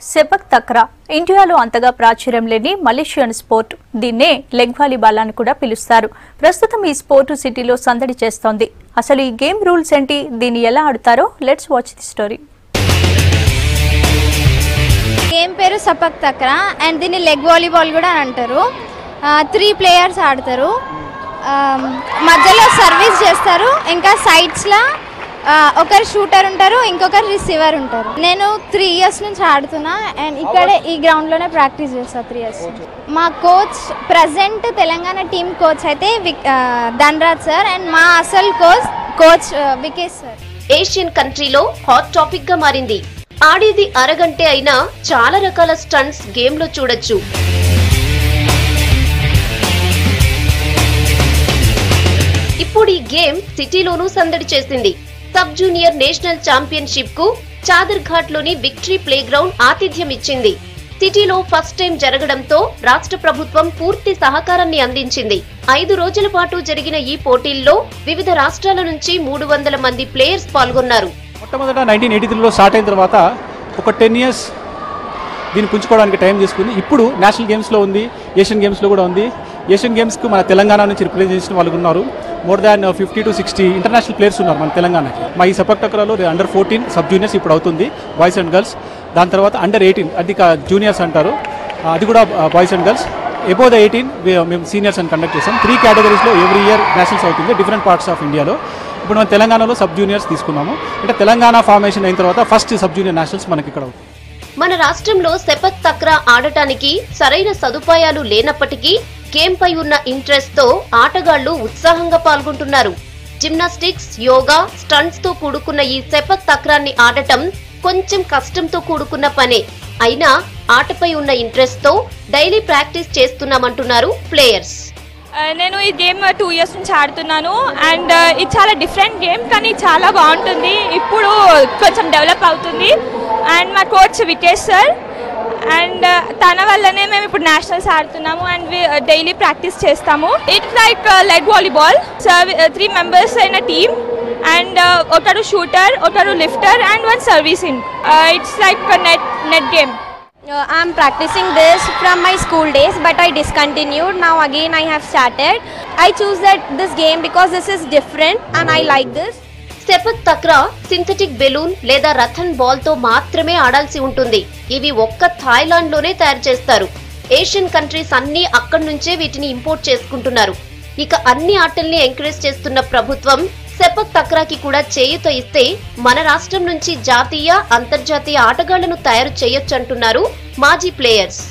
Sepak తక్రా ఇండియాలో అంతగా ప్రాచుర్యం లేని మలేషియన్ స్పోర్ట్. దీన్నే లెగ్ వాలీబాల్ అని కూడా పిలుస్తారు. ప్రస్తుతం ఈ స్పోర్టు సిటీలో సందడి చేస్తోంది. అసలు ఈ గేమ్ రూల్స్ ఏంటి, దీన్ని ఎలా ఆడతారో let's watch the story. Game పేరు సెపక్ తక్రా అండ్ దీన్ని లెగ్ వాలీబాల్ కూడా అంటారు. 3 ప్లేయర్స్ ఆడతారు. మధ్యలో సర్వీస్ చేస్తారు. ఇంకా సైడ్స్లో ఒకరు షూటర్ ఉంటారు, ఇంకొకరు రిసీవర్ ఉంటారు. నేను 3 ఇయర్స్ నుంచి ఆడుతున్నా అండ్ ఇక్కడే ఈ గ్రౌండ్లోనే ప్రాక్టీస్ చేస్తాను 3 ఇయర్స్. మా coach present Telangana team coach అయితే ధనరాజ్ సార్ అండ్ మా అసలు కోచ్ వికేష్ సార్. ఏషియన్ కంట్రీలో హాట్ టాపిక్ గా మారింది. ఆడేది అరగంటే అయినా చాలా రకాల స్టంట్స్ గేమ్ లో చూడొచ్చు. ఇప్పుడు ఈ గేమ్ సిటీలోనూ సందడి చేసింది. సబ్ జూనియర్ నేషనల్ ఛాంపియన్షిప్ కు చాదర్ ఘాట్ లోని విక్టరీ ప్లే గ్రౌండ్ ఆతిథ్యం ఇచ్చింది. సిటీలో ఫస్ట్ టైం జరగడంతో రాష్ట్ర ప్రభుత్వం పూర్తి సహకారాన్ని అందించింది. 5 రోజుల పాటు జరిగిన ఈ పోటీల్లో వివిధ రాష్ట్రాల నుంచి 300 మంది ప్లేయర్స్ పాల్గొన్నారు. మొట్టమొదట 1983లో స్టార్ట్ అయిన తర్వాత ఒక 10 ఇయర్స్ దీన్ని పుంజుకోవడానికి టైం తీసుకుంది. ఇప్పుడు నేషనల్ గేమ్స్లో ఉంది, ఏషియన్ గేమ్స్లో కూడా ఉంది. ఏషియన్ గేమ్స్కి మన తెలంగాణ నుంచి రిప్రజెంట్ చేసిన వాళ్ళు ఉన్నారు. More than 50 to 60 international players ఉన్నారు మన తెలంగాణకి. మా ఈ సెపక్ తక్రాలో అండర్ 14 సబ్ జూనియర్స్ ఇప్పుడు అవుతుంది, బాయ్స్ అండ్ గర్ల్స్. దాని తర్వాత అండర్ 18 అది జూనియర్స్ అంటారు, అది కూడా boys and girls. Above the 18 మేము సీనియర్స్ అని కండక్ట్ చేస్తాం. 3 కేటగిరీస్లో ఎవ్రీ ఇయర్ నేషనల్స్ అవుతుంది డిఫరెంట్ పార్ట్స్ ఆఫ్ ఇండియాలో. ఇప్పుడు మనం తెలంగాణలో సబ్ జూనియర్స్ తీసుకున్నాము. అంటే తెలంగాణ ఫార్మేషన్ అయిన తర్వాత ఫస్ట్ సబ్ జూనియర్ నేషనల్స్ మనకి ఇక్కడ అవుతుంది. మన రాష్ట్రంలో సెపక్ తక్రా ఆడటానికి సరైన సదుపాయాలు లేనప్పటికీ గేమ్ పై ఉన్న ఇంట్రెస్ట్ తో ఆటగాళ్లు ఉత్సాహంగా పాల్గొంటున్నారు. జిమ్నాస్టిక్స్, యోగా, స్టంట్స్ తో కూడుకున్న ఈ సెపక్ తక్రాన్ని ఆడటం కొంచెం కష్టంతో కూడుకున్న పనే. అయినా ఆటపై ఉన్న ఇంట్రెస్ట్ తో డైలీ ప్రాక్టీస్ చేస్తున్నామంటున్నారు ప్లేయర్స్. నేను ఈ గేమ్ 2 ఇయర్స్ నుంచి ఆడుతున్నాను అండ్ ఇది చాలా డిఫరెంట్ గేమ్, కానీ చాలా బాగుంటుంది. ఇప్పుడు కొంచెం డెవలప్ అవుతుంది అండ్ మా కోచ్ వికేష్ సార్ అండ్ తన వల్లనే మేము ఇప్పుడు నేషనల్స్ ఆడుతున్నాము అండ్ డైలీ ప్రాక్టీస్ చేస్తాము. It's like leg volleyball. 3 members అయిన టీమ్ అండ్ ఒకరు షూటర్, ఒకరు lifter and 1 servicing. It's like net game. I'm practicing this from my school days, but I discontinued. Now again I have started. I choose this game because this is different and I like this. Sepak తక్రా synthetic balloon లేదా Rathan ball తో మాత్రమే ఆడాల్సి ఉంటుంది. ఇవి ఒక్క Thailand లోనే తయారు చేస్తారు. Asian countries అన్ని అక్కడి నుంచే వీటిని ఇంపోర్ట్ చేసుకుంటున్నారు. ఇక అన్ని ఆటల్ని ఎంకరేజ్ చేస్తున్న ప్రభుత్వం సెపక్ తక్రాకి కూడా చేయూత ఇస్తే మన రాష్ట్రం నుంచి జాతీయ, అంతర్జాతీయ ఆటగాళ్లను తయారు చేయొచ్చంటున్నారు మాజీ ప్లేయర్స్.